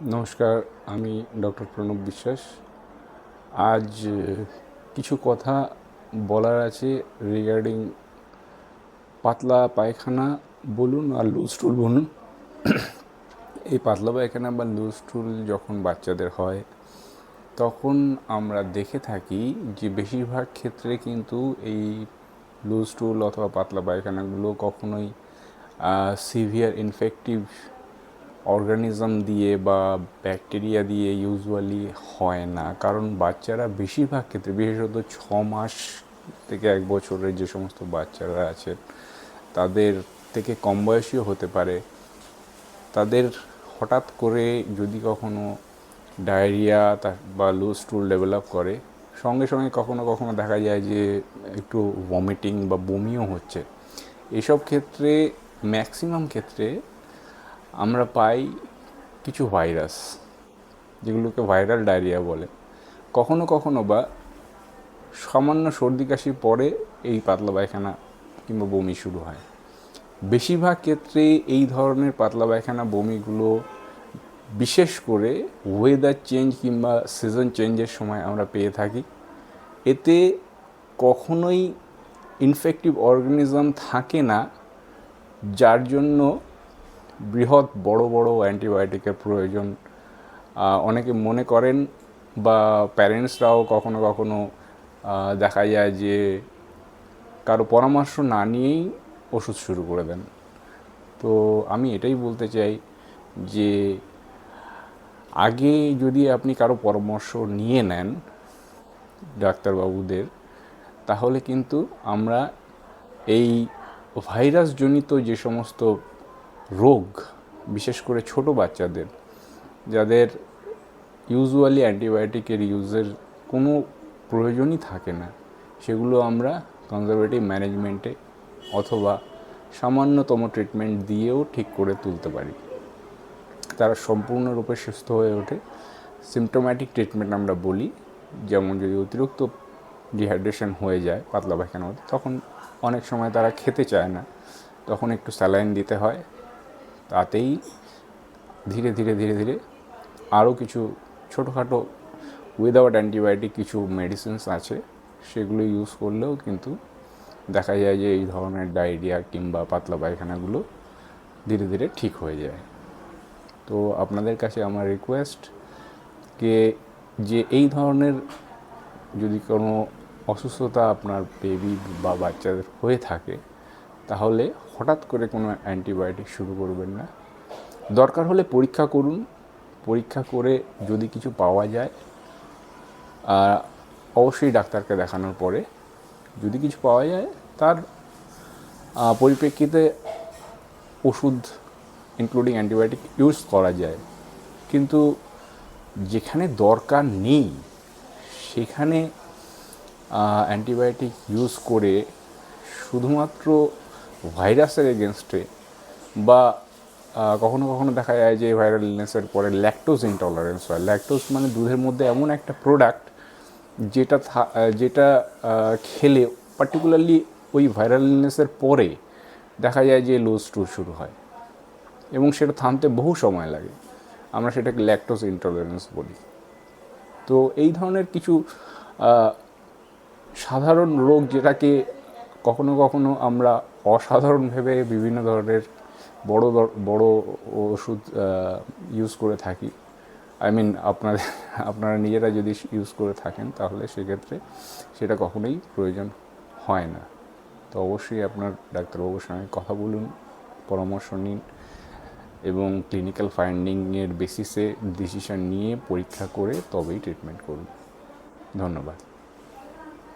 নমস্কার, আমি ডক্টর প্রণব বিশ্বাস। আজ কিছু কথা বলার আছে রিগার্ডিং পাতলা পায়খানা বলুন আর লুজ স্টুল বলুন। এই পাতলা পায়খানা বা লুজ স্টুল যখন বাচ্চাদের হয় তখন আমরা দেখে থাকি যে বেশিরভাগ ক্ষেত্রে কিন্তু এই লুজ স্টুল অথবা পাতলা পায়খানাগুলো কখনোই সিভিয়ার ইনফেক্টিভ অর্গানিজম দিয়ে বা ব্যাকটেরিয়া দিয়ে ইউজুয়ালি হয় না, কারণ বাচ্চারা বেশিরভাগ ক্ষেত্রে, বিশেষত 6 মাস থেকে 1 বছরের যে সমস্ত বাচ্চারা আছেন তাদের থেকে কম বয়সীও হতে পারে, তাদের হঠাৎ করে যদি কখনো ডায়রিয়া বা লুজ স্টুল ডেভেলপ করে, সঙ্গে সঙ্গে কখনো কখনো দেখা যায় যে একটু ভমিটিং বা বমিও হচ্ছে। এসব ক্ষেত্রে ম্যাক্সিমাম ক্ষেত্রে আমরা পাই কিছু ভাইরাস, যেগুলোকে ভাইরাল ডায়রিয়া বলে। কখনো কখনো বা সামান্য সর্দি কাশির পরে এই পাতলা পায়খানা কিংবা বমি শুরু হয়। বেশিরভাগ ক্ষেত্রে এই ধরনের পাতলা পায়খানা বমিগুলো বিশেষ করে ওয়েদার চেঞ্জ কিংবা সিজন চেঞ্জের সময় আমরা পেয়ে থাকি। এতে কখনোই ইনফেক্টিভ অর্গানিজম থাকে না, যার জন্য বৃহৎ বড় বড় অ্যান্টিবায়োটিকের প্রয়োজন অনেকে মনে করেন, বা প্যারেন্টসরাও কখনো কখনো দেখা যায় যে কারো পরামর্শ না নিয়েই ওষুধ শুরু করে দেন। তো আমি এটাই বলতে চাই যে আগে যদি আপনি কারো পরামর্শ নিয়ে নেন ডাক্তারবাবুদের, তাহলে কিন্তু আমরা এই ভাইরাসজনিত যে সমস্ত রোগ, বিশেষ করে ছোট বাচ্চাদের যাদের ইউজুয়ালি অ্যান্টিবায়োটিকের ইউজের কোনো প্রয়োজনই থাকে না, সেগুলো আমরা কনজারভেটিভ ম্যানেজমেন্টে অথবা সামান্যতম ট্রিটমেন্ট দিয়েও ঠিক করে তুলতে পারি। তারা সম্পূর্ণরূপে সুস্থ হয়ে ওঠে। সিমটোম্যাটিক ট্রিটমেন্ট আমরা বলি, যেমন যদি অতিরিক্ত ডিহাইড্রেশন হয়ে যায় পাতলা পায়খানা হতে, তখন অনেক সময় তারা খেতে চায় না, তখন একটু স্যালাইন দিতে হয়। তাতেই ধীরে ধীরে ধীরে ধীরে আরও কিছু ছোটোখাটো উইদাউট অ্যান্টিবায়োটিক কিছু মেডিসিনস আছে, সেগুলো ইউজ করলেও কিন্তু দেখা যায় যে এই ধরনের ডায়রিয়া কিংবা পাতলা পায়খানাগুলো ধীরে ধীরে ঠিক হয়ে যায়। তো আপনাদের কাছে আমার রিকোয়েস্ট যে এই ধরনের যদি কোনো অসুস্থতা আপনার বেবি বা বাচ্চাদের হয়ে থাকে, তাহলে হঠাৎ করে কোনো অ্যান্টিবায়োটিক শুরু করবেন না। দরকার হলে পরীক্ষা করুন, পরীক্ষা করে যদি কিছু পাওয়া যায় অবশ্যই ডাক্তারকে দেখানোর পরে যদি কিছু পাওয়া যায় তার পরিপ্রেক্ষিতে ওষুধ ইনক্লুডিং অ্যান্টিবায়োটিক ইউজ করা যায়। কিন্তু যেখানে দরকার নেই সেখানে অ্যান্টিবায়োটিক ইউজ করে শুধুমাত্র ভাইরাসের এগেনস্টে, বা কখনো কখনো দেখা যায় যে ভাইরাল ইলনেসের পরে ল্যাকটোজ ইনটলারেন্স হয়। ল্যাকটোজ মানে দুধের মধ্যে এমন একটা প্রোডাক্ট যেটা খেলে পার্টিকুলারলি ওই ভাইরাল ইলনেসের পরে দেখা যায় যে লুজ স্টুল শুরু হয় এবং সেটা থামতে বহু সময় লাগে। আমরা সেটাকে ল্যাকটোজ ইনটলারেন্স বলি। তো এই ধরনের কিছু সাধারণ রোগ, যেটাকে কখনো কখনো আমরা অসাধারণ ভেবে বিভিন্ন ধরনের বড় ওষুধ ইউজ করে থাকি। আপনারা নিজেরা যদি ইউজ করে থাকেন তাহলে সেক্ষেত্রে সেটা কখনোই প্রয়োজন হয় না। তো অবশ্যই আপনার ডাক্তারবাবুর সঙ্গে কথা বলুন, পরামর্শ নিন এবং ক্লিনিক্যাল ফাইন্ডিংয়ের বেসিসে ডিসিশন নিয়ে পরীক্ষা করে তবেই ট্রিটমেন্ট করুন। ধন্যবাদ।